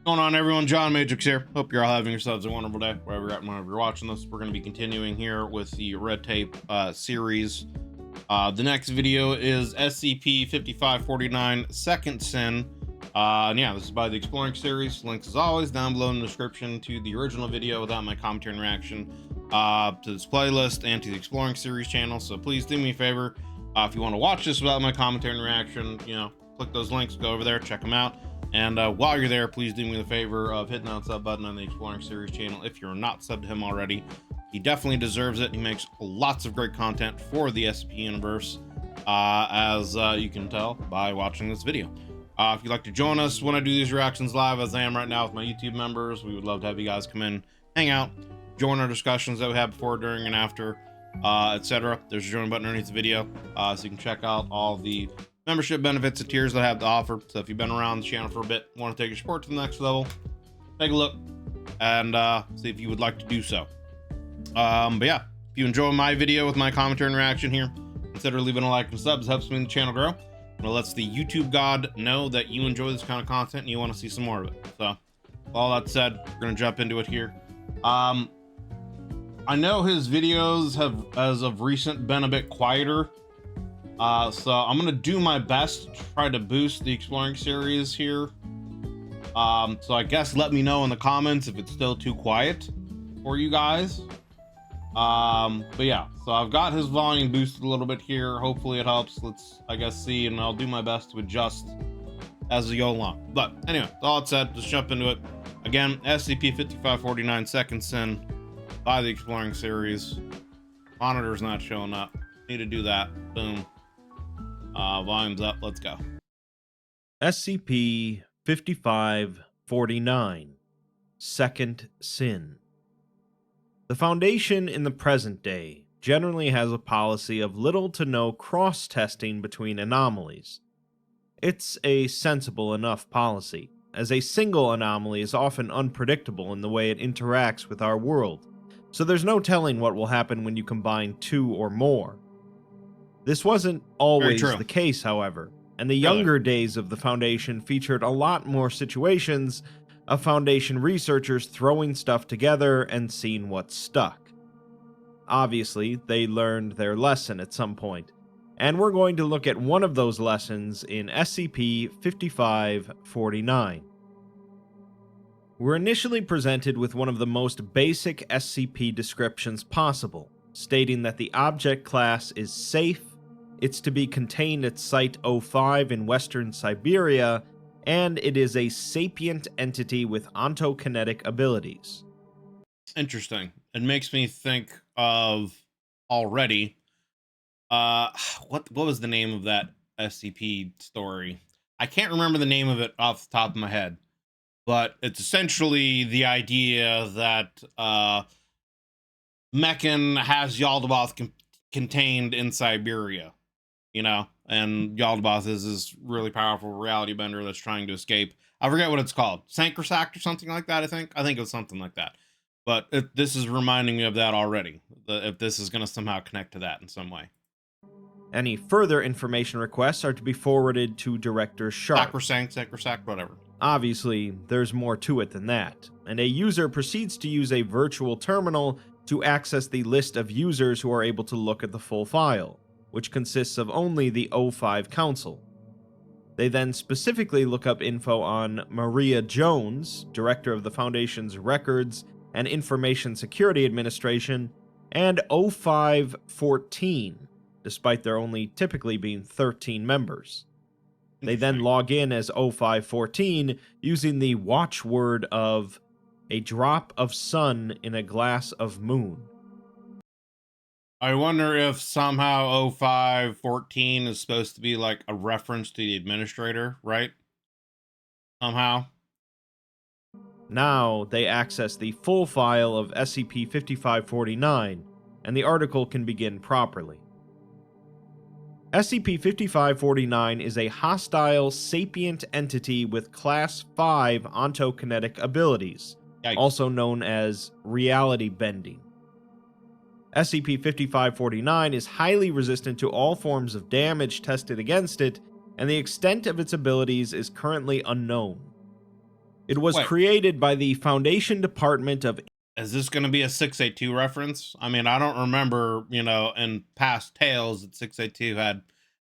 Going on, everyone? John Matrix here. Hope you're all having yourselves a wonderful day wherever you're at, whenever you're watching this. We're going to be continuing here with the red tape series. The next video is SCP-5549 Second Sin. And yeah, this is by the Exploring series. Links as always down below in the description to the original video without my commentary and reaction, to this playlist and to the Exploring series channel. So please do me a favor, if you want to watch this without my commentary and reaction, click those links, go over there, check them out. And while you're there, please do me the favor of hitting that sub button on the Exploring series channel if you're not subbed to him already. He definitely deserves it. He makes lots of great content for the SCP universe, as you can tell by watching this video. If you'd like to join us when I do these reactions live, as I am right now with my YouTube members, we would love to have you guys come in, hang out, join our discussions that we have before, during, and after, etc. There's a join button underneath the video, so you can check out all the membership benefits and tiers that I have to offer. So if you've been around the channel for a bit, want to take your support to the next level, take a look and see if you would like to do so. But yeah, if you enjoy my video with my commentary and reaction here, consider leaving a like and subs. Helps me in the channel grow, and it lets the YouTube god know that you enjoy this kind of content and you want to see some more of it. So all that said, we're gonna jump into it here. I know his videos have, as of recent, been a bit quieter. So I'm gonna do my best to try to boost the Exploring series here. So I guess let me know in the comments if it's still too quiet for you guys. But yeah, so I've got his volume boosted a little bit here. Hopefully it helps. Let's, I guess, see, and I'll do my best to adjust as we go along. But anyway, all that said, just jump into it. Again, SCP-5549 Second Sin by the Exploring series. Monitor's not showing up. Need to do that. Boom. Volume's up. Let's go. SCP-5549 Second Sin. The Foundation in the present day generally has a policy of little to no cross-testing between anomalies. It's a sensible enough policy, as a single anomaly is often unpredictable in the way it interacts with our world, so there's no telling what will happen when you combine two or more. This wasn't always the case, however, and the younger days of the Foundation featured a lot more situations of Foundation researchers throwing stuff together and seeing what stuck. Obviously, they learned their lesson at some point, and we're going to look at one of those lessons in SCP-5549. We're initially presented with one of the most basic SCP descriptions possible, stating that the object class is safe, it's to be contained at Site-05 in Western Siberia, and it is a sapient entity with ontokinetic abilities. Interesting. It makes me think of already, what was the name of that SCP story? I can't remember the name of it off the top of my head, but it's essentially the idea that Meccan has Yaldabaoth contained in Siberia. And Yaldabaoth is this really powerful reality bender that's trying to escape. I forget what it's called. Sankersact or something like that, I think it was something like that. But this is reminding me of that already, if this is going to somehow connect to that in some way. Any further information requests are to be forwarded to Director Sharp. Sacrosanct, whatever. Obviously, there's more to it than that, and a user proceeds to use a virtual terminal to access the list of users who are able to look at the full file, which consists of only the O5 Council. They then specifically look up info on Maria Jones, Director of the Foundation's Records and Information Security Administration, and O5-14, despite there only typically being 13 members. They then log in as O5-14 using the watchword of "a drop of sun in a glass of moon." I wonder if somehow 0514 is supposed to be like a reference to the administrator, right? Somehow. Now they access the full file of SCP-5549, and the article can begin properly. SCP-5549 is a hostile sapient entity with Class 5 ontokinetic abilities, also known as reality bending. SCP-5549 is highly resistant to all forms of damage tested against it, and the extent of its abilities is currently unknown. It was Wait. created by the Foundation Department of... Is this going to be a 682 reference? I mean, I don't remember, in past tales that 682 had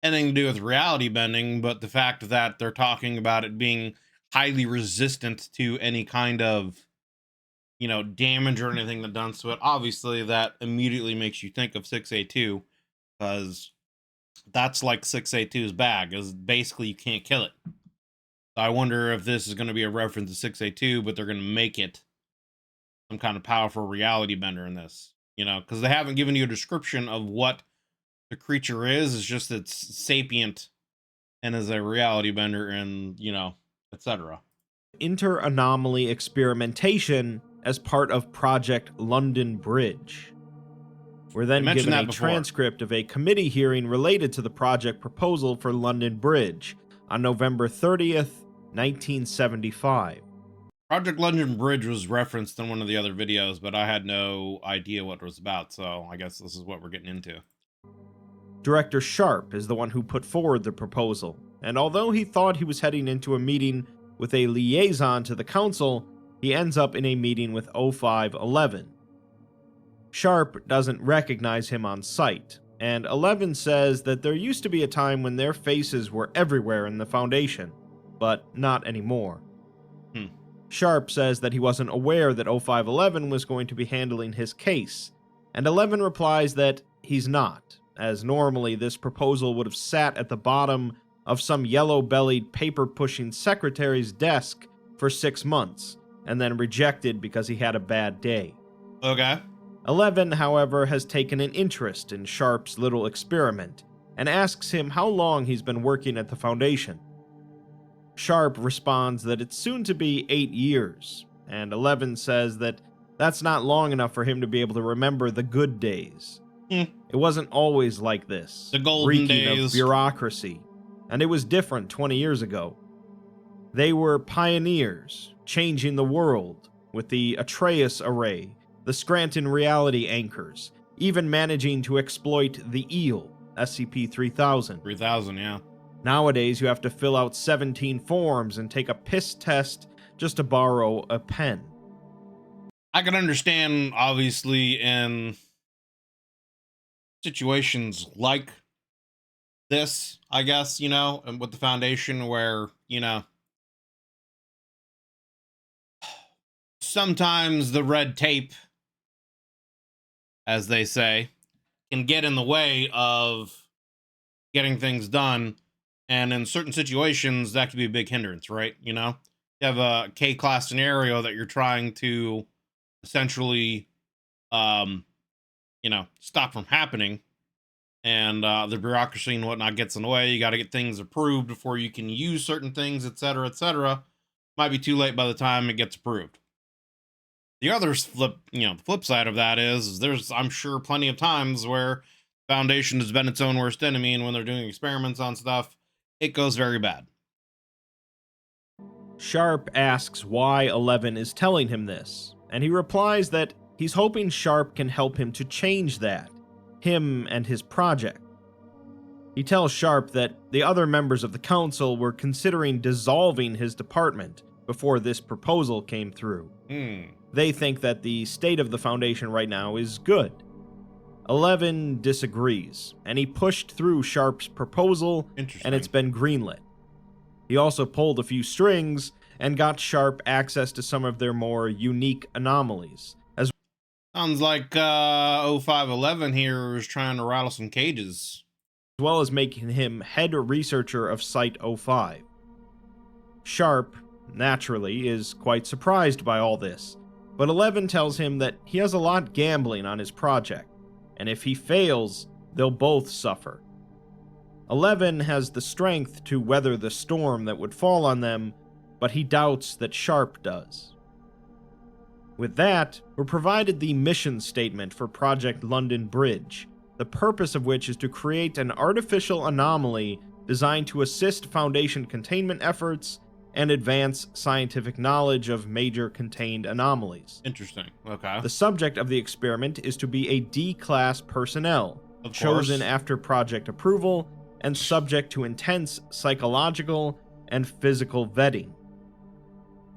anything to do with reality bending, but the fact that they're talking about it being highly resistant to any kind of, damage or anything that done to it, obviously that immediately makes you think of 682, because that's like 682's bag, is basically you can't kill it. So I wonder if this is going to be a reference to 682, but they're going to make it some kind of powerful reality bender in this, because they haven't given you a description of what the creature is. It's just it's sapient and is a reality bender and, etc. Inter-anomaly experimentation as part of Project London Bridge. We're then given a transcript of a committee hearing related to the project proposal for London Bridge on November 30th, 1975. Project London Bridge was referenced in one of the other videos, but I had no idea what it was about, so I guess this is what we're getting into. Director Sharp is the one who put forward the proposal, and although he thought he was heading into a meeting with a liaison to the council, he ends up in a meeting with 0511. Sharp doesn't recognize him on sight, and 11 says that there used to be a time when their faces were everywhere in the Foundation, but not anymore. Sharp says that he wasn't aware that 0511 was going to be handling his case, and 11 replies that he's not, as normally this proposal would have sat at the bottom of some yellow-bellied paper-pushing secretary's desk for 6 months, and then rejected because he had a bad day. Okay. 11, however, has taken an interest in Sharp's little experiment, and asks him how long he's been working at the Foundation. Sharp responds that it's soon to be 8 years, and 11 says that that's not long enough for him to be able to remember the good days. It wasn't always like this, the golden reeking days of bureaucracy, and it was different 20 years ago. They were pioneers, changing the world, with the Atreus Array, the Scranton Reality Anchors, even managing to exploit the eel, SCP-3000. 3000, yeah. Nowadays, you have to fill out 17 forms and take a piss test just to borrow a pen. I can understand, obviously, in situations like this, I guess, and with the Foundation where, sometimes the red tape, as they say, can get in the way of getting things done. And in certain situations, that could be a big hindrance, right? You have a K-class scenario that you're trying to essentially, stop from happening. And the bureaucracy and whatnot gets in the way. You got to get things approved before you can use certain things, etc., etc. Might be too late by the time it gets approved. The other the flip side of that is there's, I'm sure, plenty of times where Foundation has been its own worst enemy, and when they're doing experiments on stuff, it goes very bad. Sharp asks why 11 is telling him this, and he replies that he's hoping Sharp can help him to change that, him and his project. He tells Sharp that the other members of the council were considering dissolving his department before this proposal came through. They think that the state of the Foundation right now is good. 11 disagrees, and he pushed through Sharp's proposal, and it's been greenlit. He also pulled a few strings and got Sharp access to some of their more unique anomalies. Sounds like 0511 here is trying to rattle some cages. As well as making him head researcher of Site-05. Sharp, naturally, is quite surprised by all this, but 11 tells him that he has a lot gambling on his project, and if he fails, they'll both suffer. 11 has the strength to weather the storm that would fall on them, but he doubts that Sharp does. With that, we're provided the mission statement for Project London Bridge, the purpose of which is to create an artificial anomaly designed to assist Foundation containment efforts and advance scientific knowledge of major contained anomalies. Interesting. Okay. The subject of the experiment is to be a D-class personnel, chosen after project approval and subject to intense psychological and physical vetting.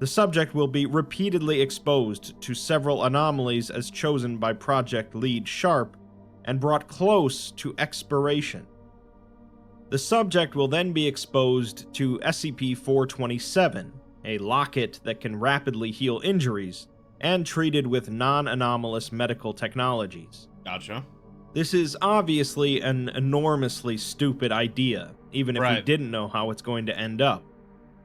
The subject will be repeatedly exposed to several anomalies as chosen by Project Lead Sharp and brought close to expiration. The subject will then be exposed to SCP-427, a locket that can rapidly heal injuries, and treated with non-anomalous medical technologies. Gotcha. This is obviously an enormously stupid idea, even if we Right. didn't know how it's going to end up.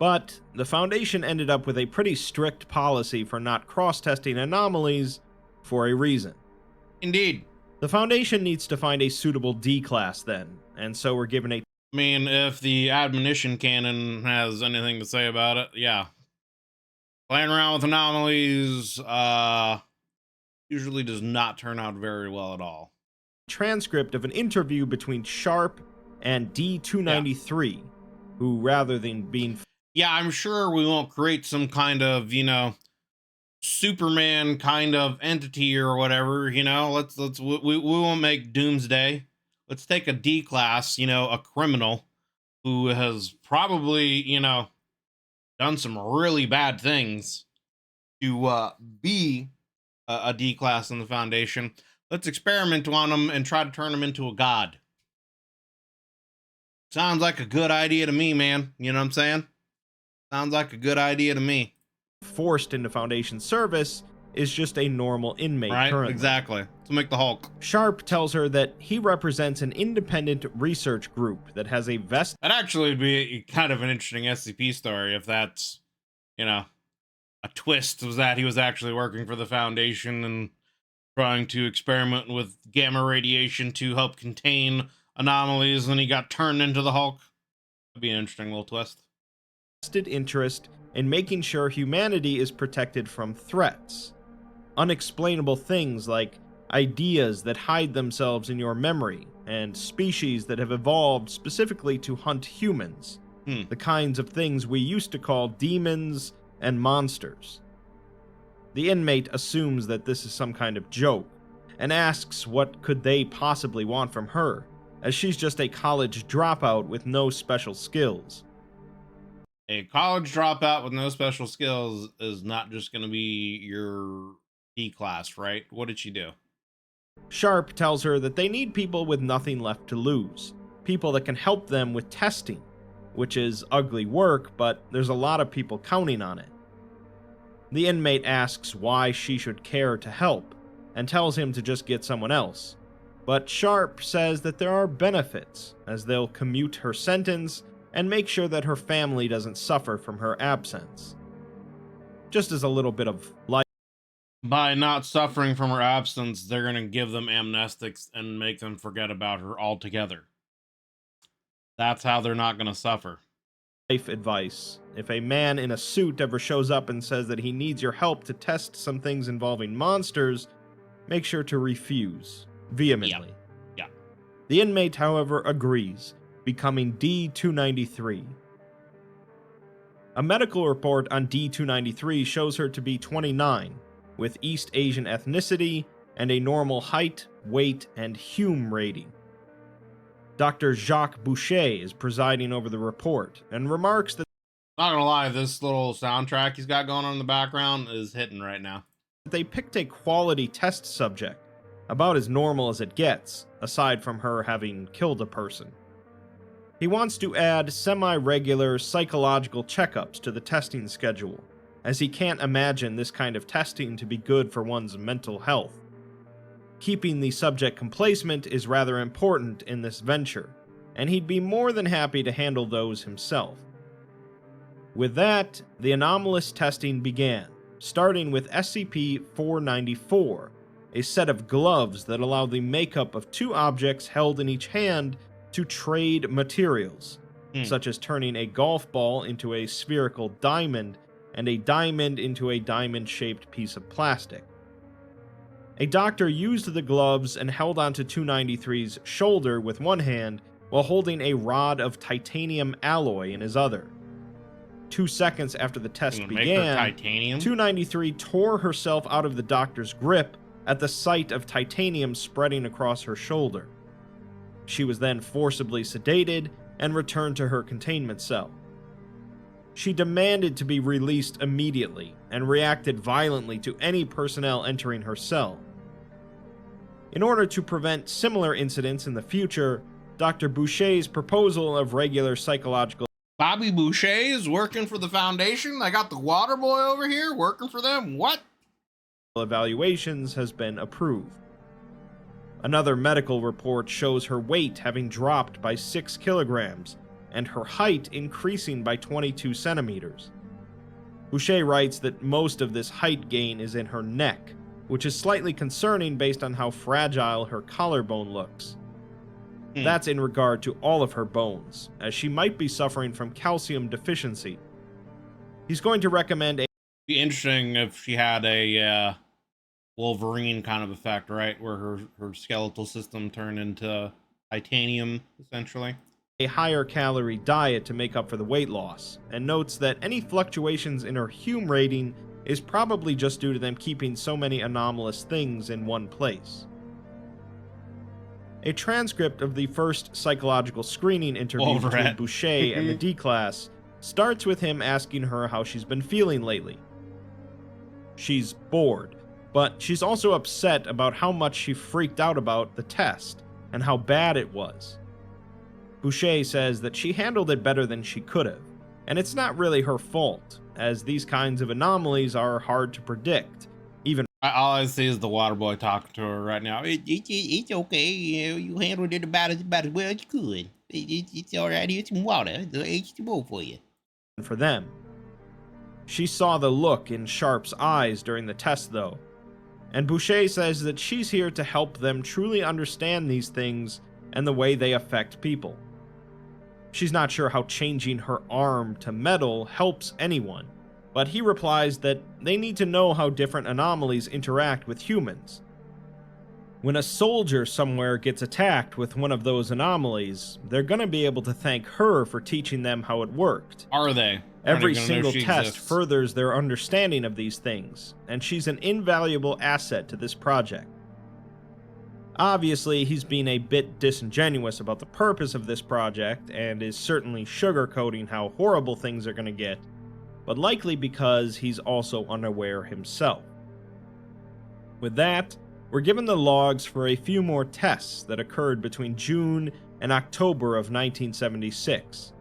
But the Foundation ended up with a pretty strict policy for not cross-testing anomalies for a reason. Indeed. The Foundation needs to find a suitable D-class then, and so we're given a I mean, if the admonition canon has anything to say about it, yeah. Playing around with anomalies usually does not turn out very well at all. transcript of an interview between Sharp and D-293, who, rather than being Yeah, I'm sure we won't create some kind of, Superman kind of entity or whatever, we won't make Doomsday. Let's take a D class, a criminal who has probably, done some really bad things to be a D class in the Foundation. Let's experiment on him and try to turn him into a god. Sounds like a good idea to me, man. You know what I'm saying? Sounds like a good idea to me. forced into Foundation service is just a normal inmate Right? currently. Exactly. To make the Hulk. Sharp tells her that he represents an independent research group that has a vested That actually would be kind of an interesting SCP story if that's, a twist was that he was actually working for the Foundation and trying to experiment with gamma radiation to help contain anomalies, and he got turned into the Hulk. That'd be an interesting little twist. interest in making sure humanity is protected from threats. Unexplainable things like ideas that hide themselves in your memory, and species that have evolved specifically to hunt humans. The kinds of things we used to call demons and monsters. The inmate assumes that this is some kind of joke, and asks what could they possibly want from her, as she's just a college dropout with no special skills. A college dropout with no special skills is not just going to be your D class, right? What did she do? Sharp tells her that they need people with nothing left to lose, people that can help them with testing, which is ugly work, but there's a lot of people counting on it. The inmate asks why she should care to help, and tells him to just get someone else. But Sharp says that there are benefits, as they'll commute her sentence and make sure that her family doesn't suffer from her absence. Just as a little bit of light. By not suffering from her absence, they're going to give them amnestics and make them forget about her altogether. That's how they're not going to suffer. Life advice. If a man in a suit ever shows up and says that he needs your help to test some things involving monsters, make sure to refuse vehemently. Yeah. The inmate, however, agrees, becoming D-293. A medical report on D-293 shows her to be 29, with East Asian ethnicity and a normal height, weight, and Hume rating. Dr. Jacques Boucher is presiding over the report and remarks that Not gonna lie, this little soundtrack he's got going on in the background is hitting right now. they picked a quality test subject, about as normal as it gets, aside from her having killed a person. He wants to add semi-regular psychological checkups to the testing schedule, as he can't imagine this kind of testing to be good for one's mental health. Keeping the subject complacent is rather important in this venture, and he'd be more than happy to handle those himself. With that, the anomalous testing began, starting with SCP-494, a set of gloves that allow the makeup of two objects held in each hand to trade materials, such as turning a golf ball into a spherical diamond and a diamond into a diamond-shaped piece of plastic. A doctor used the gloves and held onto 293's shoulder with one hand while holding a rod of titanium alloy in his other. 2 seconds after the test Make her began, titanium? 293 tore herself out of the doctor's grip at the sight of titanium spreading across her shoulder. She was then forcibly sedated and returned to her containment cell. She demanded to be released immediately and reacted violently to any personnel entering her cell. In order to prevent similar incidents in the future, Dr. Boucher's proposal of regular psychological Bobby Boucher is working for the Foundation? I got the water boy over here working for them? What? evaluations has been approved. Another medical report shows her weight having dropped by 6 kilograms and her height increasing by 22 centimeters. Boucher writes that most of this height gain is in her neck, which is slightly concerning based on how fragile her collarbone looks. That's in regard to all of her bones, as she might be suffering from calcium deficiency. He's going to recommend a Be interesting if she had a Wolverine kind of effect, right? Where her skeletal system turned into titanium, essentially. higher calorie diet to make up for the weight loss, and notes that any fluctuations in her Hume rating is probably just due to them keeping so many anomalous things in one place. A transcript of the first psychological screening interview between Boucher and the D-Class starts with him asking her how she's been feeling lately. She's bored, but she's also upset about how much she freaked out about the test and how bad it was. Boucher says that she handled it better than she could have, and it's not really her fault, as these kinds of anomalies are hard to predict. All I see is the water boy talking to her right now. It's okay. You handled it about as well as you could. It's all right. Here's some water. The H2O for you. For them. She saw the look in Sharp's eyes during the test, though, and Boucher says that she's here to help them truly understand these things and the way they affect people. She's not sure how changing her arm to metal helps anyone, but he replies that they need to know how different anomalies interact with humans. When a soldier somewhere gets attacked with one of those anomalies, they're gonna be able to thank her for teaching them how it worked. Are they? Every single test furthers their understanding of these things, and she's an invaluable asset to this project. Obviously, he's being a bit disingenuous about the purpose of this project, and is certainly sugarcoating how horrible things are gonna get, but likely because he's also unaware himself. With that, we're given the logs for a few more tests that occurred between June and October of 1976.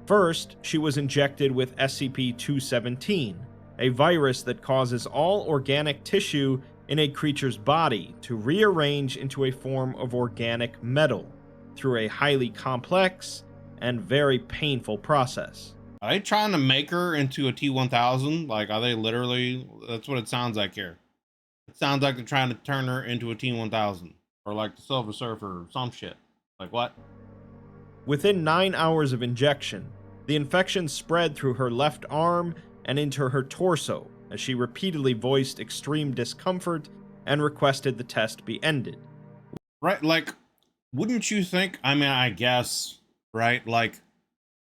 First, she was injected with SCP-217, a virus that causes all organic tissue in a creature's body to rearrange into a form of organic metal through a highly complex and very painful process. Are they trying to make her into a T-1000? Like, are they literally? That's what it sounds like here. It sounds like they're trying to turn her into a T-1000. Or like the Silver Surfer or some shit. Like what? Within 9 hours of injection, the infection spread through her left arm and into her torso, as she repeatedly voiced extreme discomfort and requested the test be ended. Right, like, wouldn't you think, I mean, I guess, right, like,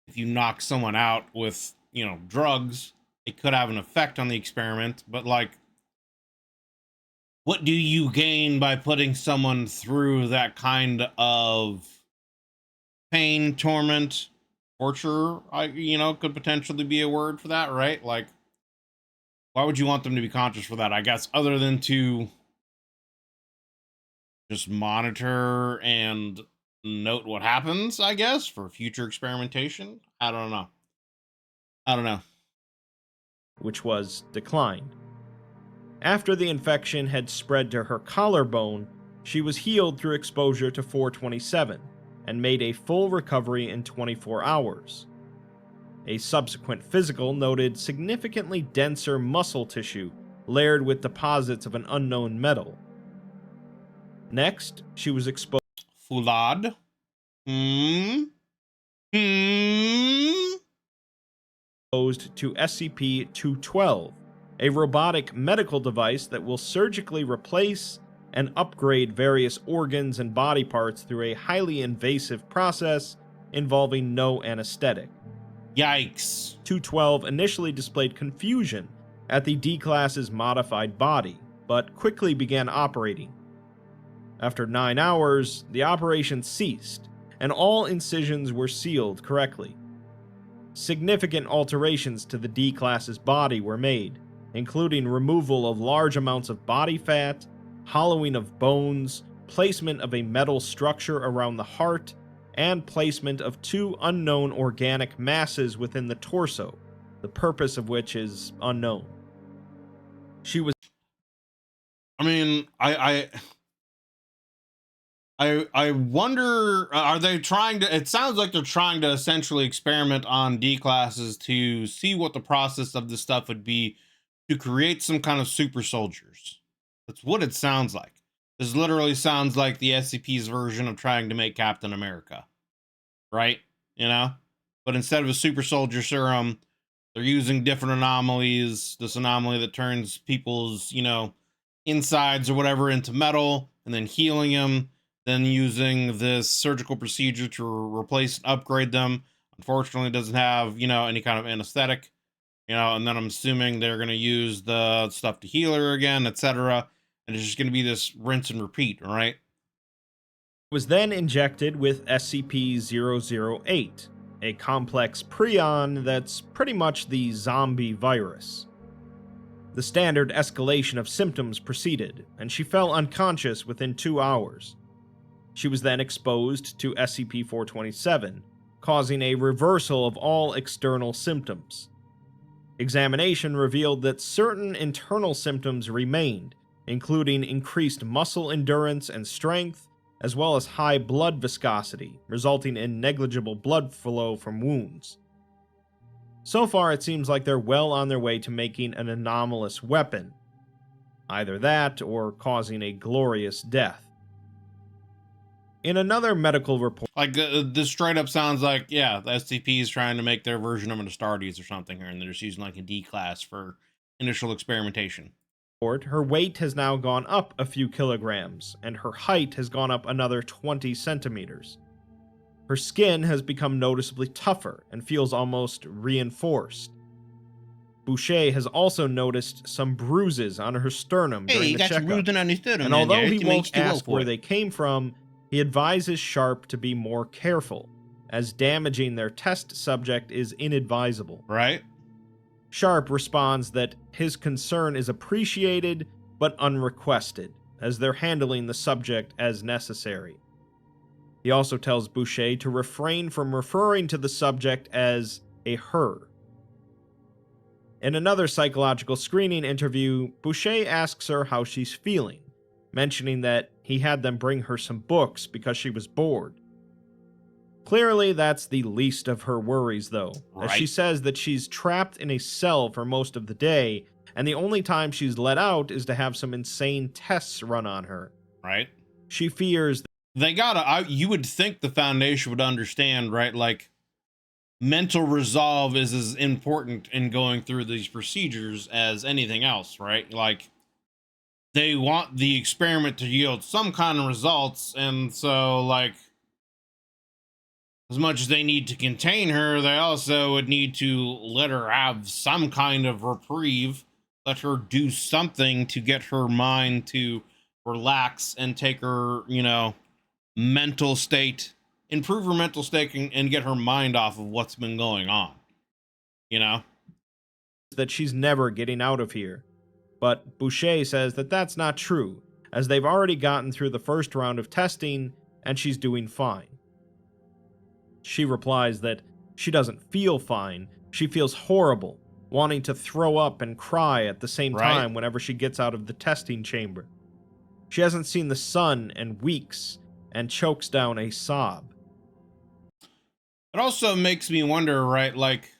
if you knock someone out with, drugs, it could have an effect on the experiment, but, like, what do you gain by putting someone through that kind of pain, torment, torture? Could potentially be a word for that, right? Like, why would you want them to be conscious for that? I guess other than to just monitor and note what happens, I guess, for future experimentation. I don't know. Which was declined. After the infection had spread to her collarbone, she was healed through exposure to 427 and made a full recovery in 24 hours. A subsequent physical noted significantly denser muscle tissue layered with deposits of an unknown metal. Next, she was exposed Foulade. to SCP-212, a robotic medical device that will surgically replace and upgrade various organs and body parts through a highly invasive process involving no anesthetic. Yikes. 212 initially displayed confusion at the D-Class's modified body, but quickly began operating. After 9 hours, the operation ceased, and all incisions were sealed correctly. Significant alterations to the D-Class's body were made, including removal of large amounts of body fat, hollowing of bones, placement of a metal structure around the heart, and placement of 2 unknown organic masses within the torso, the purpose of which is unknown. She was I mean, I wonder, are they trying to, it sounds like they're trying to essentially experiment on D classes to see what the process of this stuff would be to create some kind of super soldiers. That's what it sounds like. This literally sounds like the SCP's version of trying to make Captain America, right? You know? But instead of a super soldier serum, they're using different anomalies. This anomaly that turns people's, insides or whatever into metal and then healing them, then using this surgical procedure to replace and upgrade them. Unfortunately, it doesn't have, any kind of anesthetic, and then I'm assuming they're going to use the stuff to heal her again, etc. And it's just going to be this rinse and repeat, right? was then injected with SCP-008, a complex prion that's pretty much the zombie virus. The standard escalation of symptoms proceeded, and she fell unconscious within 2 hours. She was then exposed to SCP-427, causing a reversal of all external symptoms. Examination revealed that certain internal symptoms remained, including increased muscle endurance and strength, as well as high blood viscosity, resulting in negligible blood flow from wounds. So far, it seems like they're well on their way to making an anomalous weapon. Either that, or causing a glorious death. In another medical report... Like, this straight up sounds like, yeah, the SCP is trying to make their version of an Astartes or something here, and they're just using, like, a D class for initial experimentation. Her weight has now gone up a few kilograms, and her height has gone up another 20 centimeters. Her skin has become noticeably tougher and feels almost reinforced. Boucher has also noticed some bruises on her sternum during the checkup, and although he won't ask where they came from, he advises Sharp to be more careful, as damaging their test subject is inadvisable. Right? Sharp responds that his concern is appreciated but unrequested, as they're handling the subject as necessary. He also tells Boucher to refrain from referring to the subject as a her. In another psychological screening interview, Boucher asks her how she's feeling, mentioning that he had them bring her some books because she was bored. Clearly, that's the least of her worries, though, as she says that she's trapped in a cell for most of the day, and the only time she's let out is to have some insane tests run on her. Right. She fears you would think the Foundation would understand, right? Like, mental resolve is as important in going through these procedures as anything else, right? Like, they want the experiment to yield some kind of results, and so, like, as much as they need to contain her, they also would need to let her have some kind of reprieve, let her do something to get her mind to relax and take her, mental state, improve her mental state and get her mind off of what's been going on, that she's never getting out of here. But Boucher says that that's not true, as they've already gotten through the first round of testing and she's doing fine. She replies that she doesn't feel fine, she feels horrible, wanting to throw up and cry at the same time whenever she gets out of the testing chamber. She hasn't seen the sun in weeks, and chokes down a sob. It also makes me wonder, right, like,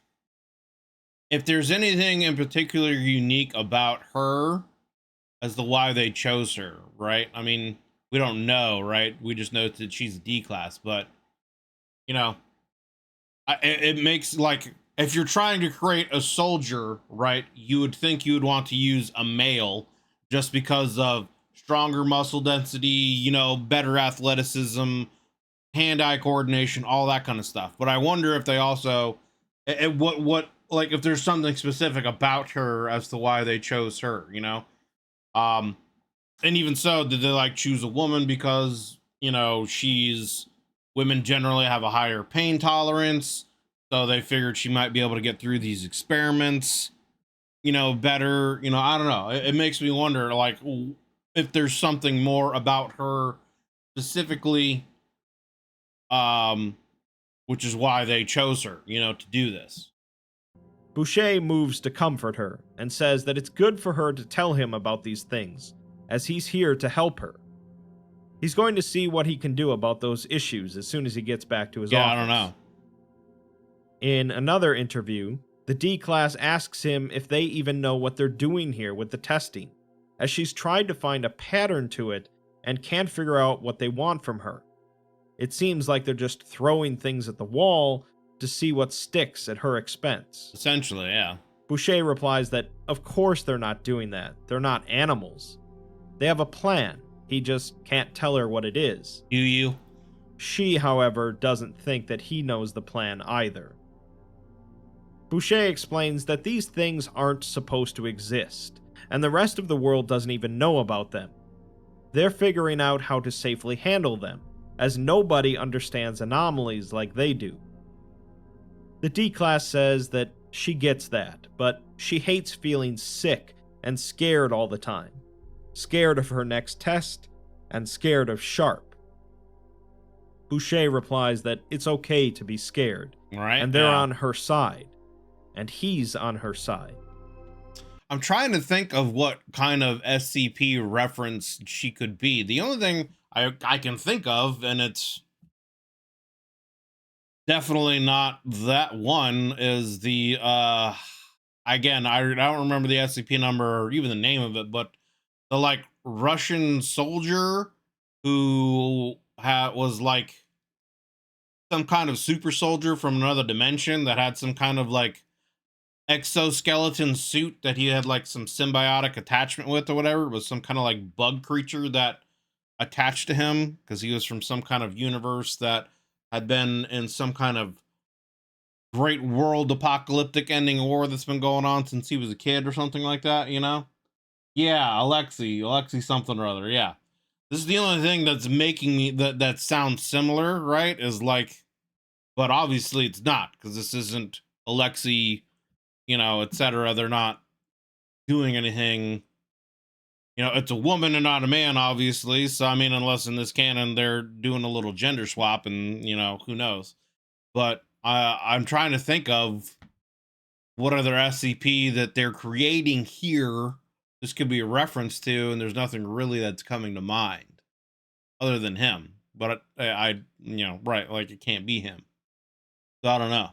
if there's anything in particular unique about her as to why they chose her, right? I mean, we don't know, right? We just know that she's a D class, but it makes, like, if you're trying to create a soldier, right, you would think you would want to use a male just because of stronger muscle density, better athleticism, hand-eye coordination, all that kind of stuff. But I wonder if they also, like, if there's something specific about her as to why they chose her, and even so, did they, like, choose a woman because, women generally have a higher pain tolerance? So they figured she might be able to get through these experiments, better. I don't know. It makes me wonder, like, if there's something more about her specifically, um, which is why they chose her, to do this. Boucher moves to comfort her and says that it's good for her to tell him about these things, as he's here to help her. He's going to see what he can do about those issues as soon as he gets back to his office. I don't know. In another interview, the D-Class asks him if they even know what they're doing here with the testing, as she's tried to find a pattern to it and can't figure out what they want from her. It seems like they're just throwing things at the wall to see what sticks at her expense. Essentially, yeah. Boucher replies that of course they're not doing that. They're not animals. They have a plan. He just can't tell her what it is. Do you? She, however, doesn't think that he knows the plan either. Boucher explains that these things aren't supposed to exist, and the rest of the world doesn't even know about them. They're figuring out how to safely handle them, as nobody understands anomalies like they do. The D-Class says that she gets that, but she hates feeling sick and scared all the time. Scared of her next test, and scared of Sharp. Boucher replies that it's okay to be scared, right? And they're on her side, and he's on her side. I'm trying to think of what kind of SCP reference she could be. The only thing I can think of, and it's definitely not that one, is the again, I don't remember the SCP number or even the name of it, but the like Russian soldier who was like some kind of super soldier from another dimension that had some kind of like exoskeleton suit that he had like some symbiotic attachment with or whatever. It was some kind of like bug creature that attached to him because he was from some kind of universe that had been in some kind of great world apocalyptic ending war that's been going on since he was a kid or something like that, Yeah, Alexei something or other, yeah. This is the only thing that's making me that sounds similar, right? Is like, but obviously it's not, because this isn't Alexei, etc. They're not doing anything. It's a woman and not a man, obviously. So I mean, unless in this canon they're doing a little gender swap, and who knows. But I'm trying to think of what other SCP that they're creating here this could be a reference to, and there's nothing really that's coming to mind other than him. But I right, like it can't be him. So I don't know.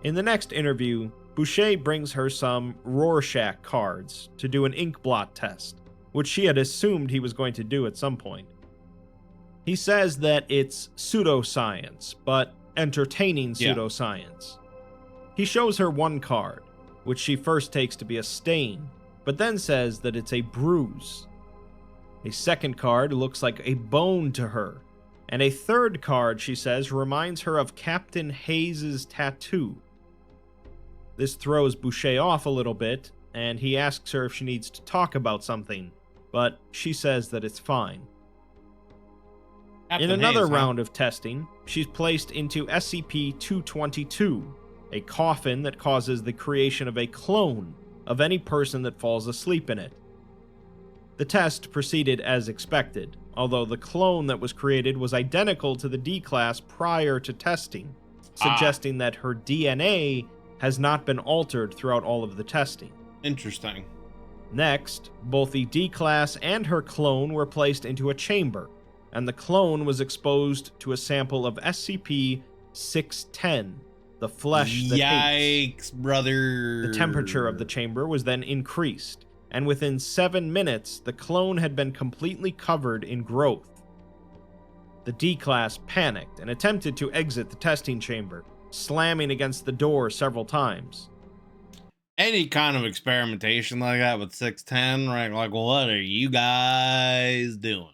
In the next interview, Boucher brings her some Rorschach cards to do an ink blot test, which she had assumed he was going to do at some point. He says that it's pseudoscience, but entertaining pseudoscience. He shows her one card, which she first takes to be a stain, but then says that it's a bruise. A second card looks like a bone to her, and a third card, she says, reminds her of Captain Hayes' tattoo. This throws Boucher off a little bit, and he asks her if she needs to talk about something, but she says that it's fine. In another round of testing, she's placed into SCP-222, a coffin that causes the creation of a clone of any person that falls asleep in it. The test proceeded as expected, although the clone that was created was identical to the D-Class prior to testing, suggesting that her DNA has not been altered throughout all of the testing. Interesting. Next, both the D-Class and her clone were placed into a chamber, and the clone was exposed to a sample of SCP-610, the flesh that hates. Yikes, brother. The temperature of the chamber was then increased, and within 7 minutes, the clone had been completely covered in growth. The D-Class panicked and attempted to exit the testing chamber, slamming against the door several times. Any kind of experimentation like that with 610, right? Like, what are you guys doing?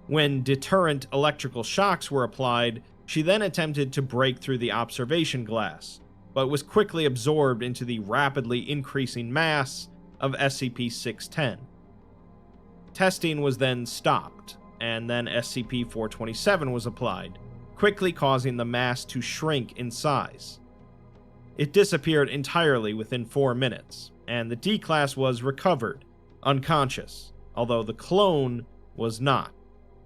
When deterrent electrical shocks were applied, she then attempted to break through the observation glass, but was quickly absorbed into the rapidly increasing mass of SCP-610. Testing was then stopped, and then SCP-427 was applied, quickly causing the mass to shrink in size. It disappeared entirely within 4 minutes, and the D-Class was recovered, unconscious, although the clone was not.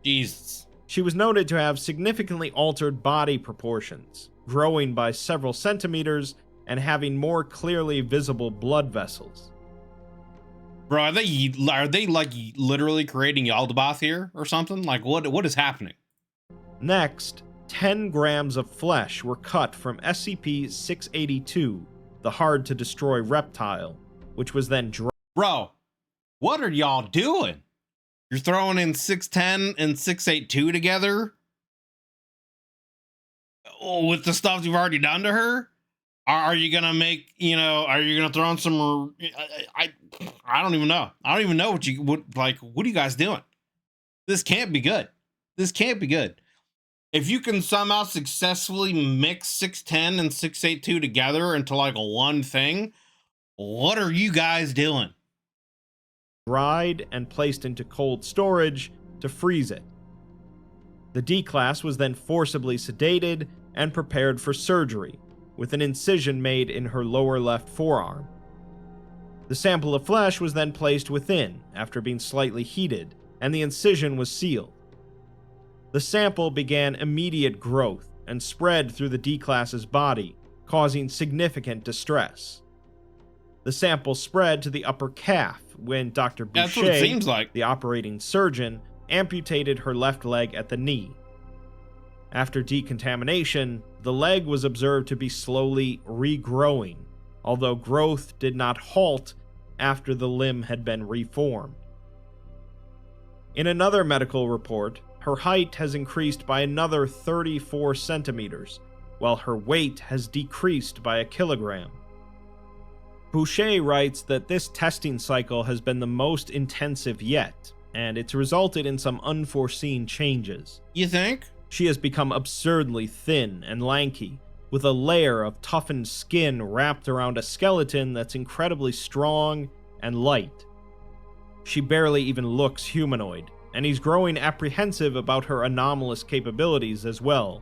Jesus. She was noted to have significantly altered body proportions, growing by several centimeters and having more clearly visible blood vessels. Bro, are they like literally creating Yaldabaoth here or something? Like what is happening? Next, 10 grams of flesh were cut from SCP-682, the hard-to-destroy reptile, which was then Bro, what are y'all doing? You're throwing in 610 and 682 together? With the stuff you've already done to her? Are you gonna make, are you gonna throw in some, I don't even know. I don't even know what are you guys doing? This can't be good. This can't be good. If you can somehow successfully mix 610 and 682 together into like one thing, what are you guys doing? dried and placed into cold storage to freeze it. The D-Class was then forcibly sedated and prepared for surgery, with an incision made in her lower left forearm. The sample of flesh was then placed within after being slightly heated, and the incision was sealed. The sample began immediate growth and spread through the D-Class's body, causing significant distress. The sample spread to the upper calf when Dr. That's what it Boucher, seems like. the operating surgeon, amputated her left leg at the knee. After decontamination, the leg was observed to be slowly regrowing, although growth did not halt after the limb had been reformed. In another medical report, her height has increased by another 34 centimeters, while her weight has decreased by 1 kilogram. Boucher writes that this testing cycle has been the most intensive yet, and it's resulted in some unforeseen changes. You think? She has become absurdly thin and lanky, with a layer of toughened skin wrapped around a skeleton that's incredibly strong and light. She barely even looks humanoid, and he's growing apprehensive about her anomalous capabilities as well.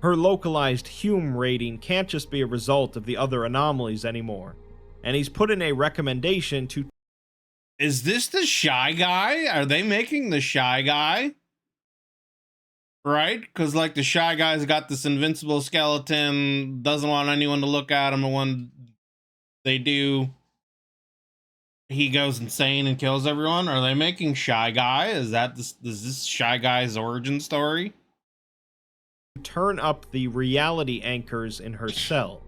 Her localized Hume rating can't just be a result of the other anomalies anymore, and he's put in a recommendation to... Is this the Shy Guy? Are they making the Shy Guy? Right? Because like the Shy Guy's got this invincible skeleton, doesn't want anyone to look at him, and when they do, he goes insane and kills everyone. Are they making Shy Guy? Is this Shy Guy's origin story? turn up the reality anchors in her cell.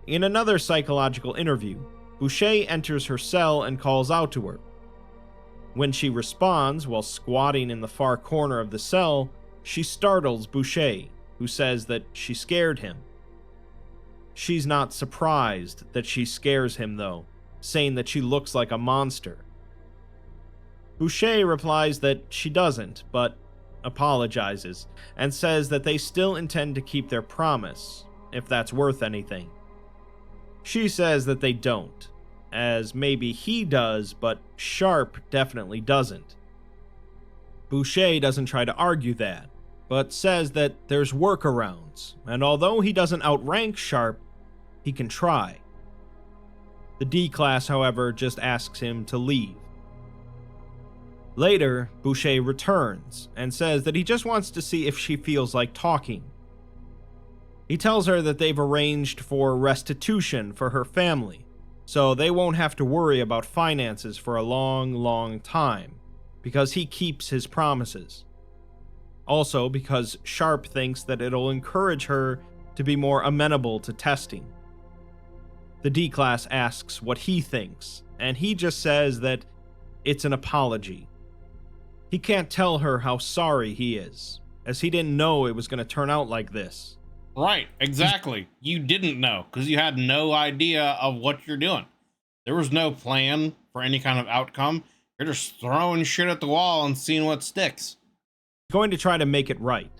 In another psychological interview, Boucher enters her cell and calls out to her. When she responds while squatting in the far corner of the cell, she startles Boucher, who says that she scared him. She's not surprised that she scares him, though, saying that she looks like a monster. Boucher replies that she doesn't, but apologizes, and says that they still intend to keep their promise, if that's worth anything. She says that they don't, as maybe he does, but Sharp definitely doesn't. Boucher doesn't try to argue that, but says that there's workarounds, and although he doesn't outrank Sharp, he can try. The D-Class, however, just asks him to leave. Later, Boucher returns and says that he just wants to see if she feels like talking. He tells her that they've arranged for restitution for her family, so they won't have to worry about finances for a long, long time, because he keeps his promises. Also because Sharp thinks that it'll encourage her to be more amenable to testing. The D-Class asks what he thinks, and he just says that it's an apology. He can't tell her how sorry he is, as he didn't know it was going to turn out like this. Right, exactly. You didn't know, because you had no idea of what you're doing. There was no plan for any kind of outcome. You're just throwing shit at the wall and seeing what sticks. He's going to try to make it right.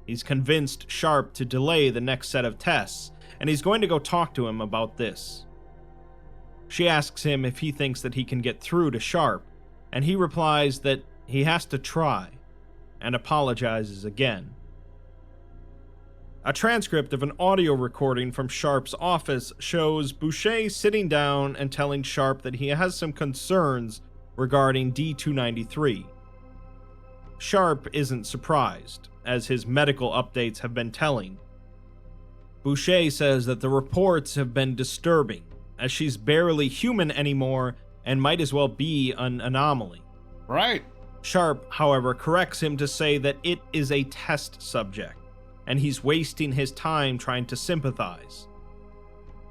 He's convinced Sharp to delay the next set of tests, and he's going to go talk to him about this. She asks him if he thinks that he can get through to Sharp, and he replies that he has to try. and apologizes again. A transcript of an audio recording from Sharp's office shows Boucher sitting down and telling Sharp that he has some concerns regarding D-293. Sharp isn't surprised, as his medical updates have been telling. Boucher says that the reports have been disturbing, as she's barely human anymore and might as well be an anomaly. Right. Sharp, however, corrects him to say that it is a test subject, and he's wasting his time trying to sympathize.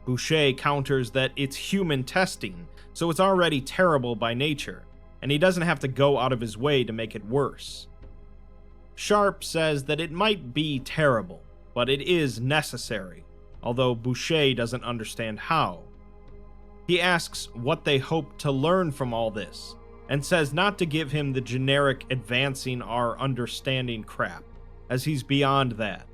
Boucher counters that it's human testing, so it's already terrible by nature, and he doesn't have to go out of his way to make it worse. Sharp says that it might be terrible, but it is necessary, although Boucher doesn't understand how. He asks what they hope to learn from all this, and says not to give him the generic advancing our understanding crap, as he's beyond that.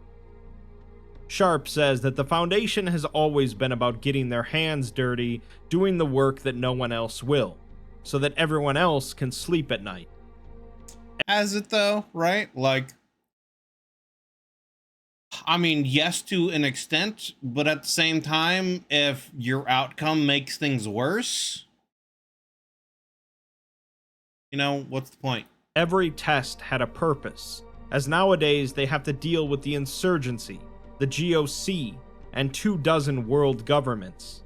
Sharp says that the Foundation has always been about getting their hands dirty, doing the work that no one else will, so that everyone else can sleep at night. Has it though, right? Like, I mean, yes, to an extent, but at the same time, if your outcome makes things worse, you know, what's the point? Every test had a purpose, as nowadays they have to deal with the insurgency, the GOC, and 24 world governments.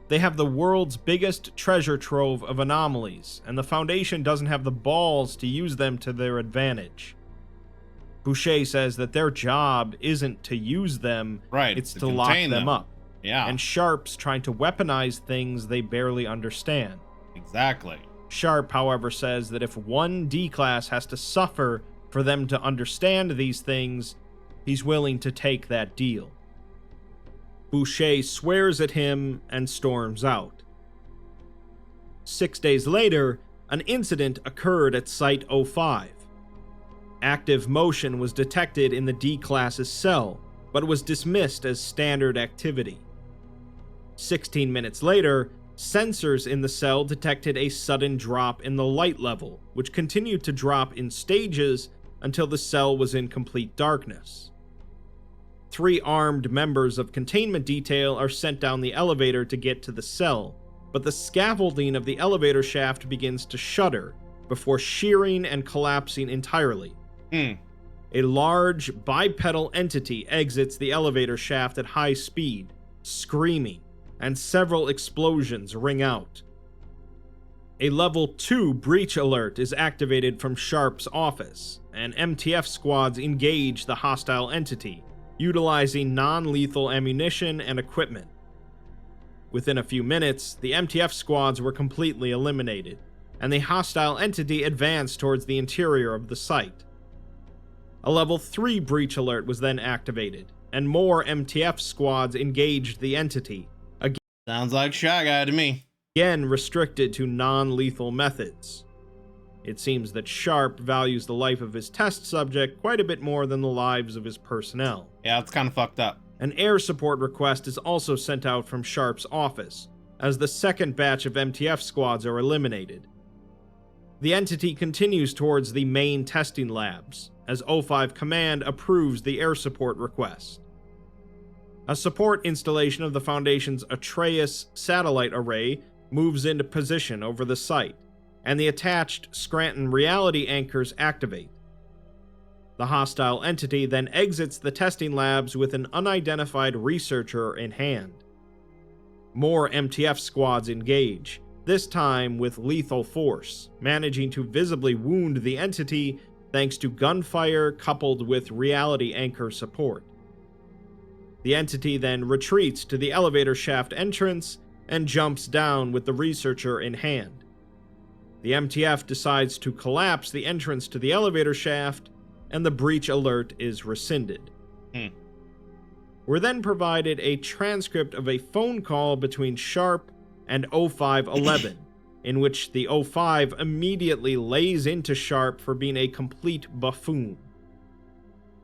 They have the world's biggest treasure trove of anomalies, and the Foundation doesn't have the balls to use them to their advantage. Boucher says that their job isn't to use them, Right, it's to to lock contain them them. up. Yeah, And Sharp's trying to weaponize things they barely understand. exactly. Sharp, however, says that if one D-Class has to suffer for them to understand these things, he's willing to take that deal. Boucher swears at him and storms out. 6 days later, an incident occurred at Site-05. Active motion was detected in the D-Class's cell, but was dismissed as standard activity. 16 minutes later, sensors in the cell detected a sudden drop in the light level, which continued to drop in stages until the cell was in complete darkness. 3 armed members of containment detail are sent down the elevator to get to the cell, but the scaffolding of the elevator shaft begins to shudder before shearing and collapsing entirely. A large bipedal entity exits the elevator shaft at high speed, screaming, and several explosions ring out. A Level 2 breach alert is activated from Sharp's office, and MTF squads engage the hostile entity, utilizing non-lethal ammunition and equipment. Within a few minutes, the MTF squads were completely eliminated, and the hostile entity advanced towards the interior of the site. A Level 3 breach alert was then activated, and more MTF squads engaged the entity, Sounds like Shy Guy to me. again restricted to non-lethal methods. It seems that Sharp values the life of his test subject quite a bit more than the lives of his personnel. Yeah, it's kind of fucked up. An air support request is also sent out from Sharp's office, as the second batch of MTF squads are eliminated. The entity continues towards the main testing labs, as O5 Command approves the air support request. A support installation of the Foundation's Atreus satellite array moves into position over the site, and the attached Scranton reality anchors activate. The hostile entity then exits the testing labs with an unidentified researcher in hand. More MTF squads engage, this time with lethal force, managing to visibly wound the entity thanks to gunfire coupled with reality anchor support. The entity then retreats to the elevator shaft entrance and jumps down with the researcher in hand. The MTF decides to collapse the entrance to the elevator shaft, and the breach alert is rescinded. We're then provided a transcript of a phone call between Sharp and O511, in which the O5 immediately lays into Sharp for being a complete buffoon.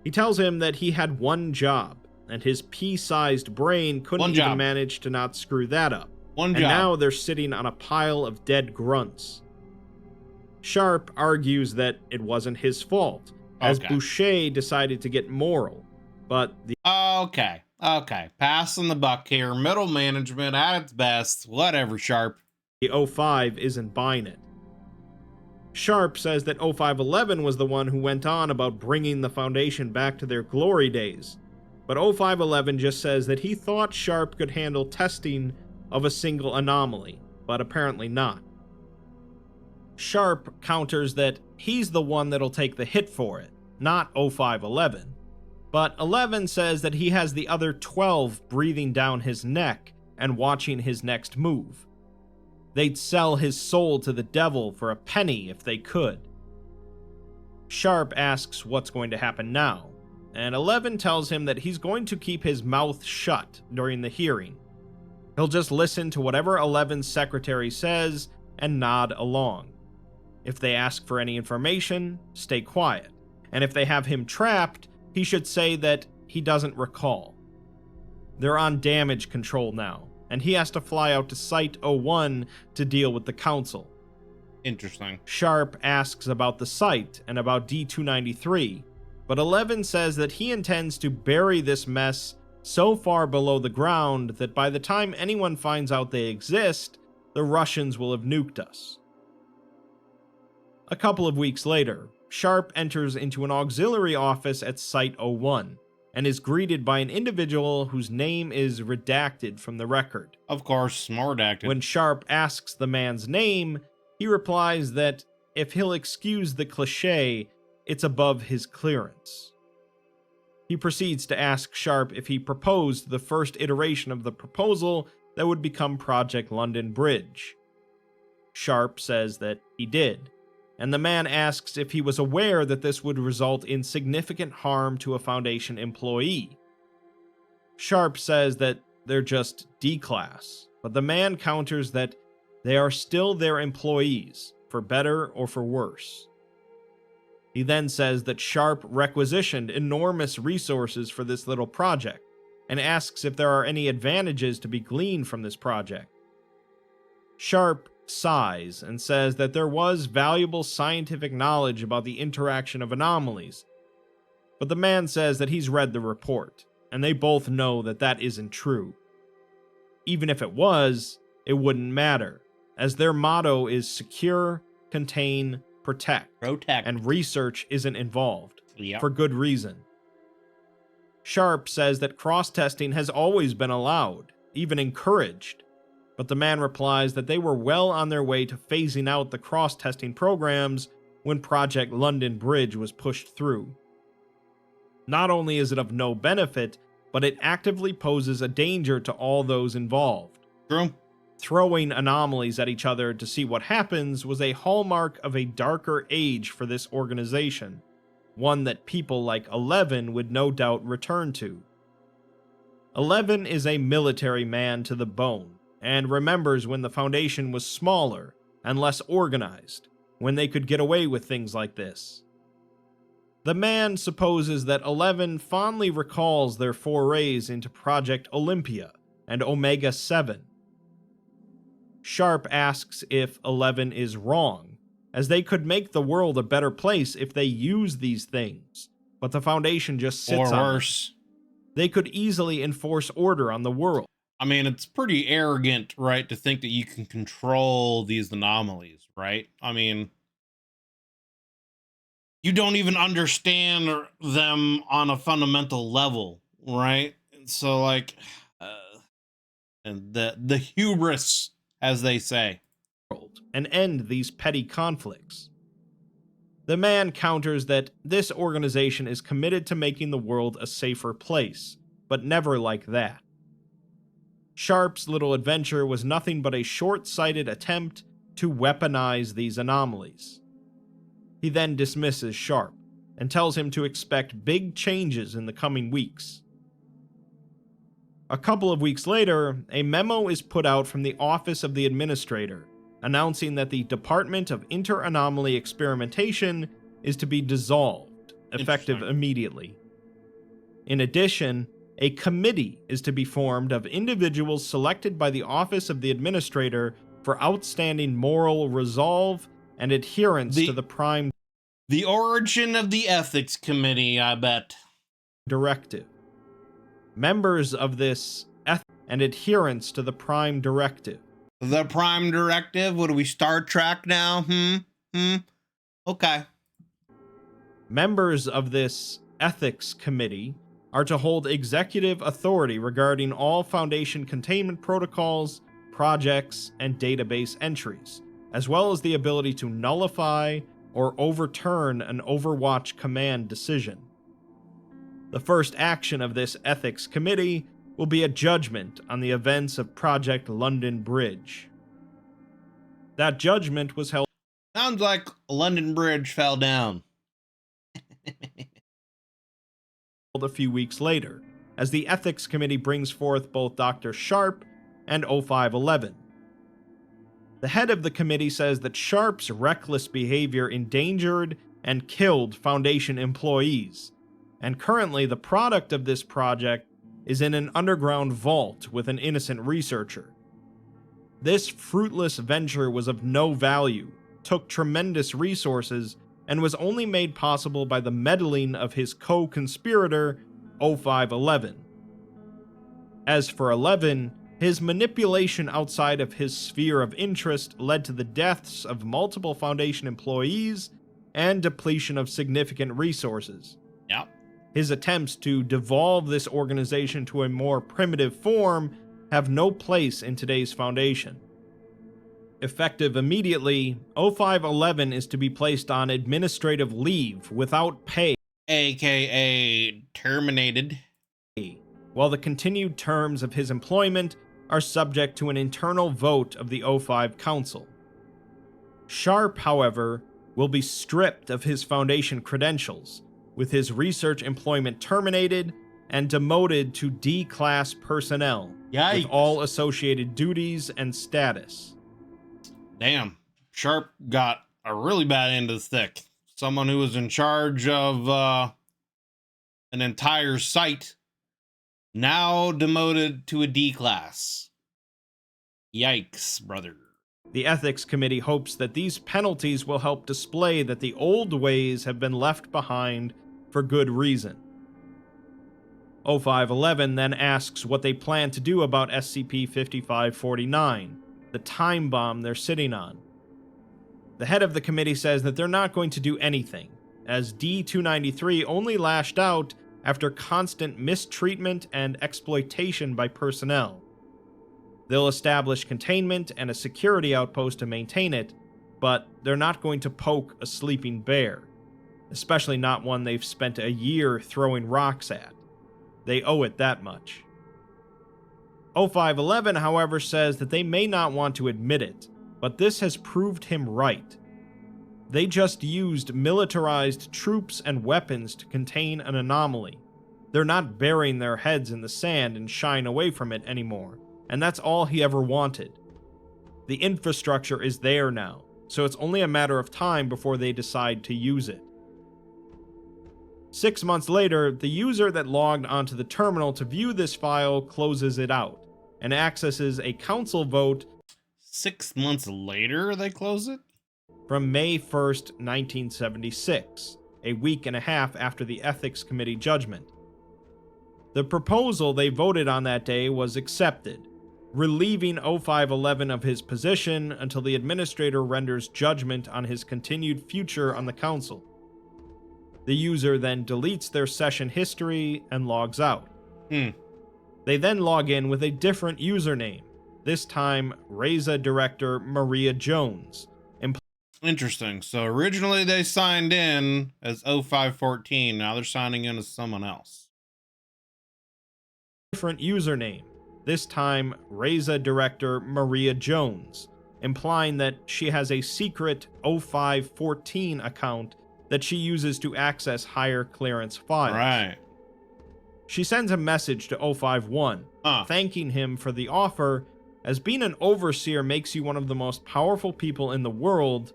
He tells him that he had one job, and his pea-sized brain couldn't even manage to not screw that up. One and job. Now they're sitting on a pile of dead grunts. Sharp argues that it wasn't his fault, as Okay. Boucher decided to get moral, but the Okay. Passing the buck here. Middle management at its best. Whatever, Sharp. O5 isn't buying it. Sharp says that O511 was the one who went on about bringing the Foundation back to their glory days, but O511 just says that he thought Sharp could handle testing of a single anomaly, but apparently not. Sharp counters that he's the one that'll take the hit for it, not O511, but 11 says that he has the other 12 breathing down his neck and watching his next move. They'd sell his soul to the devil for a penny if they could. Sharp asks what's going to happen now, and 11 tells him that he's going to keep his mouth shut during the hearing. He'll just listen to whatever 11's secretary says and nod along. If they ask for any information, stay quiet, and if they have him trapped, he should say that he doesn't recall. They're on damage control now, and he has to fly out to Site-01 to deal with the Council. Interesting. Sharp asks about the site and about D-293, but 11 says that he intends to bury this mess so far below the ground that by the time anyone finds out they exist, the Russians will have nuked us. A couple of weeks later, Sharp enters into an auxiliary office at Site-01 and is greeted by an individual whose name is redacted from the record. Of course, more redacted. When Sharp asks the man's name, he replies that if he'll excuse the cliché, it's above his clearance. He proceeds to ask Sharp if he proposed the first iteration of the proposal that would become Project London Bridge. Sharp says that he did, and the man asks if he was aware that this would result in significant harm to a Foundation employee. Sharp says that they're just D-class, but the man counters that they are still their employees, for better or for worse. He then says that Sharp requisitioned enormous resources for this little project, and asks if there are any advantages to be gleaned from this project. Sharp sighs and says that there was valuable scientific knowledge about the interaction of anomalies, but the man says that he's read the report, and they both know that that isn't true. Even if it was, it wouldn't matter, as their motto is secure, contain, protect, and research isn't involved, for good reason. Sharp says that cross-testing has always been allowed, even encouraged, but the man replies that they were well on their way to phasing out the cross-testing programs when Project London Bridge was pushed through. Not only is it of no benefit, but it actively poses a danger to all those involved. True. Throwing anomalies at each other to see what happens was a hallmark of a darker age for this organization, one that people like 11 would no doubt return to. 11 is a military man to the bone, and remembers when the Foundation was smaller and less organized, when they could get away with things like this. The man supposes that 11 fondly recalls their forays into Project Olympia and Omega-7. Sharp asks if 11 is wrong, as they could make the world a better place if they use these things, but the Foundation just sits on or worse. them. They could easily enforce order on the world. I mean, it's pretty arrogant, right, to think that you can control these anomalies, right? I mean, you don't even understand them on a fundamental level, right? So, like, and the hubris, as they say. And end these petty conflicts. The man counters that this organization is committed to making the world a safer place, but never like that. Sharp's little adventure was nothing but a short-sighted attempt to weaponize these anomalies. He then dismisses Sharp and tells him to expect big changes in the coming weeks. A couple of weeks later, a memo is put out from the Office of the Administrator announcing that the Department of Inter-Anomaly Experimentation is to be dissolved, effective immediately. In addition, a committee is to be formed of individuals selected by the Office of the Administrator for outstanding moral resolve and adherence to the Prime The origin of the Ethics Committee, I bet. Directive. Members of this and adherence to the Prime Directive. The Prime Directive? What are we, Star Trek now? Okay. Members of this Ethics Committee are to hold executive authority regarding all Foundation containment protocols, projects, and database entries, as well as the ability to nullify or overturn an Overwatch command decision. The first action of this Ethics Committee will be a judgment on the events of Project London Bridge. That judgment was held. Sounds like London Bridge fell down. A few weeks later, as the Ethics Committee brings forth both Dr. Sharp and 0511. The head of the committee says that Sharp's reckless behavior endangered and killed Foundation employees, and currently the product of this project is in an underground vault with an innocent researcher. This fruitless venture was of no value, took tremendous resources, and was only made possible by the meddling of his co-conspirator, 0511. As for 11, his manipulation outside of his sphere of interest led to the deaths of multiple Foundation employees and depletion of significant resources. Yep. His attempts to devolve this organization to a more primitive form have no place in today's Foundation. Effective immediately, 0511 is to be placed on administrative leave without pay, aka terminated, while the continued terms of his employment are subject to an internal vote of the 05 Council. Sharp, however, will be stripped of his Foundation credentials, with his research employment terminated and demoted to D-class personnel, Yikes. with all associated duties and status. Damn, Sharp got a really bad end of the stick. Someone who was in charge of an entire site, now demoted to a D class. Yikes, brother. The Ethics Committee hopes that these penalties will help display that the old ways have been left behind for good reason. 0511 then asks what they plan to do about SCP-5549, the time bomb they're sitting on. The head of the committee says that they're not going to do anything, as D-293 only lashed out after constant mistreatment and exploitation by personnel. They'll establish containment and a security outpost to maintain it, but they're not going to poke a sleeping bear, especially not one they've spent a year throwing rocks at. They owe it that much. 0511, however, says that they may not want to admit it, but this has proved him right. They just used militarized troops and weapons to contain an anomaly. They're not burying their heads in the sand and shying away from it anymore, and that's all he ever wanted. The infrastructure is there now, so it's only a matter of time before they decide to use it. 6 months later, the user that logged onto the terminal to view this file closes it out, and accesses a council vote 6 months later they close it? from May 1st, 1976, a week and a half after the Ethics Committee judgment. The proposal they voted on that day was accepted, relieving 0511 of his position until the administrator renders judgment on his continued future on the council. The user then deletes their session history and logs out. They then log in with a different username, this time Reza Director Maria Jones. Interesting. So originally they signed in as 0514, now they're signing in as someone else. Different username, this time Reza Director Maria Jones, implying that she has a secret 0514 account that she uses to access higher clearance files. Right. She sends a message to 051, thanking him for the offer, as being an overseer makes you one of the most powerful people in the world,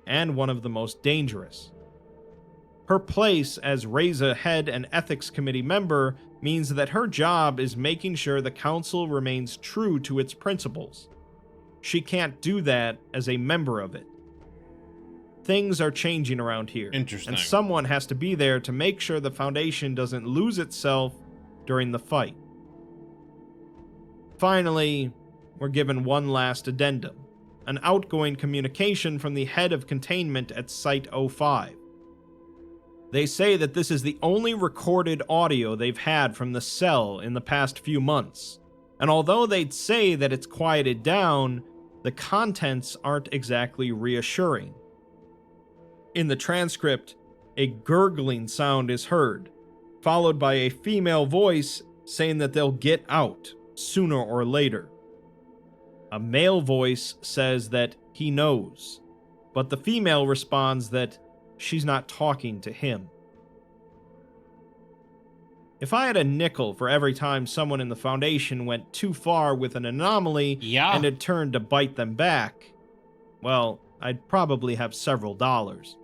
and one of the most dangerous. Her place as Reza head and ethics committee member means that her job is making sure the council remains true to its principles. She can't do that as a member of it. things are changing around here. Interesting. And someone has to be there to make sure the Foundation doesn't lose itself during the fight. Finally, we're given one last addendum, an outgoing communication from the head of containment at Site-05. They say that this is the only recorded audio they've had from the cell in the past few months, and although they'd say that it's quieted down, the contents aren't exactly reassuring. In the transcript, a gurgling sound is heard, followed by a female voice saying that they'll get out sooner or later. A male voice says that he knows, but the female responds that she's not talking to him. If I had a nickel for every time someone in the Foundation went too far with an anomaly and had turned to bite them back, well, I'd probably have several dollars.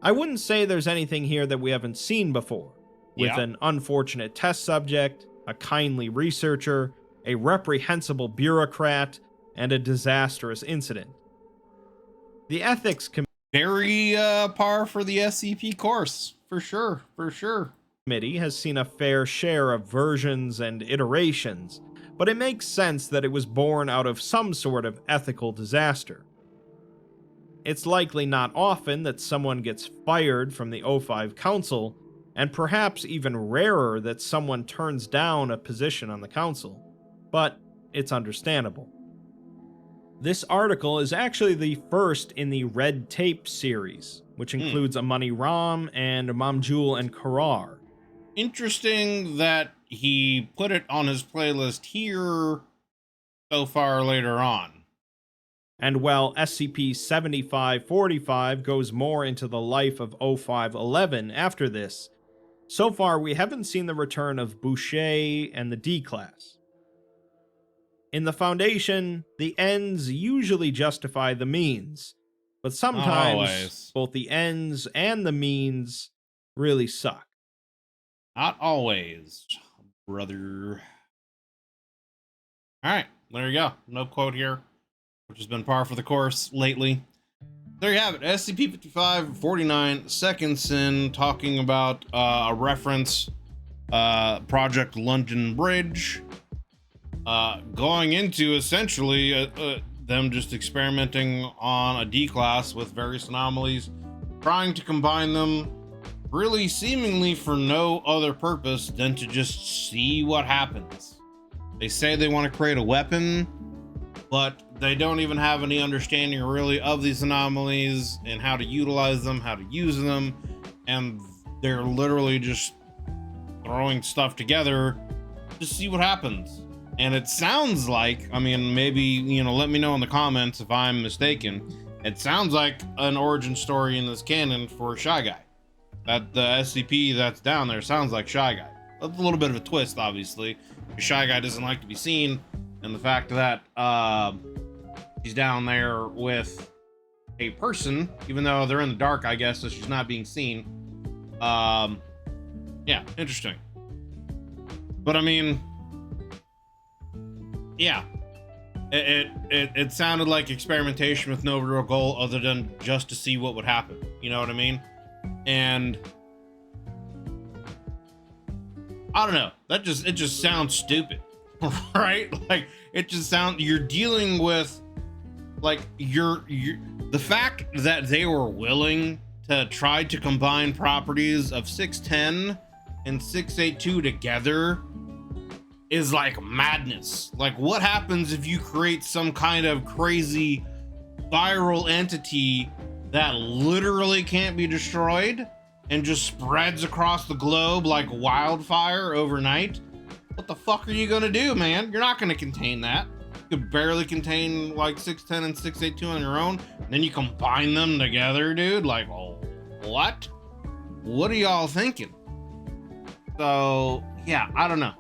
I wouldn't say there's anything here that we haven't seen before, with an unfortunate test subject, a kindly researcher, a reprehensible bureaucrat, and a disastrous incident. The ethics very par for the SCP course, for sure. committee has seen a fair share of versions and iterations, but it makes sense that it was born out of some sort of ethical disaster. It's likely not often that someone gets fired from the O5 Council, and perhaps even rarer that someone turns down a position on the Council, but it's understandable. This article is actually the first in the Red Tape series, which includes Amani Ram and Mamjul and Karar. Interesting that he put it on his playlist here so far later on. And while SCP-7545 goes more into the life of O511 after this, so far we haven't seen the return of Boucher and the D-Class. In the Foundation, the ends usually justify the means, but sometimes both the ends and the means really suck. Not always, brother. Alright, there you go. No quote here, which has been par for the course lately. There you have it. SCP-5549, Second Sin, talking about a reference, Project London Bridge, going into essentially them just experimenting on a D-Class with various anomalies, trying to combine them, really seemingly for no other purpose than to just see what happens. They say they want to create a weapon, but they don't even have any understanding really of these anomalies and how to utilize them, how to use them, and they're literally just throwing stuff together to see what happens. And it sounds like, I mean, maybe, let me know in the comments if I'm mistaken, it sounds like an origin story in this canon for Shy Guy. That the SCP that's down there sounds like Shy Guy. That's a little bit of a twist, obviously. Shy Guy doesn't like to be seen, and the fact that she's down there with a person, even though they're in the dark, I guess, so she's not being seen. Yeah, interesting. But I mean, yeah, it sounded like experimentation with no real goal other than just to see what would happen. You know what I mean? And I don't know, it just sounds stupid. Right? Like, it just sounds, you're dealing with, like, the fact that they were willing to try to combine properties of 610 and 682 together is like madness. Like, what happens if you create some kind of crazy viral entity that literally can't be destroyed and just spreads across the globe like wildfire overnight? What the fuck are you gonna do, man? You're not gonna contain that. You could barely contain like 610 and 682 on your own, and then you combine them together, dude. Like, oh, what? What are y'all thinking? So yeah, I don't know.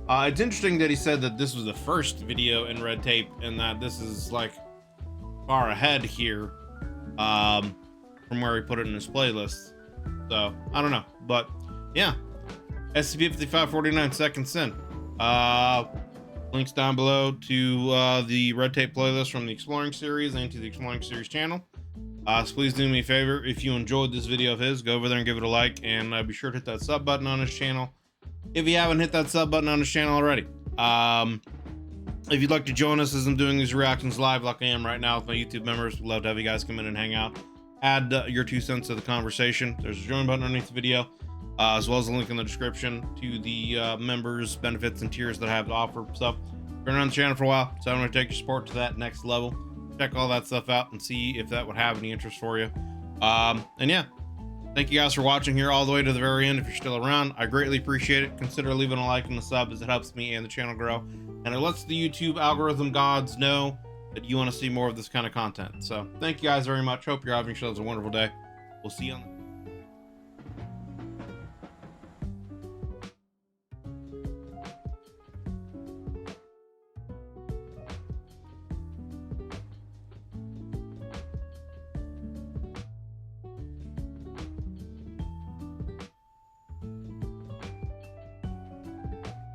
It's interesting that he said that this was the first video in Red Tape and that this is like far ahead here from where he put it in his playlist. So I don't know, but yeah, SCP-5549 Second Sin. Let Links down below to the Red Tape playlist from the Exploring series and to the Exploring series channel. So please do me a favor, if you enjoyed this video of his, go over there and give it a like, and be sure to hit that sub button on his channel if you haven't hit that sub button on his channel already. If you'd like to join us as I'm doing these reactions live like I am right now with my YouTube members, we'd love to have you guys come in and hang out. Add your 2 cents to the conversation. There's a join button underneath the video, as well as a link in the description to the members, benefits, and tiers that I have to offer. So, been around the channel for a while, so I'm going to take your support to that next level. Check all that stuff out and see if that would have any interest for you. And yeah, thank you guys for watching here all the way to the very end. If you're still around, I greatly appreciate it. Consider leaving a like and a sub, as it helps me and the channel grow, and it lets the YouTube algorithm gods know that you want to see more of this kind of content. So thank you guys very much. Hope you're having yourselves a wonderful day. We'll see you on the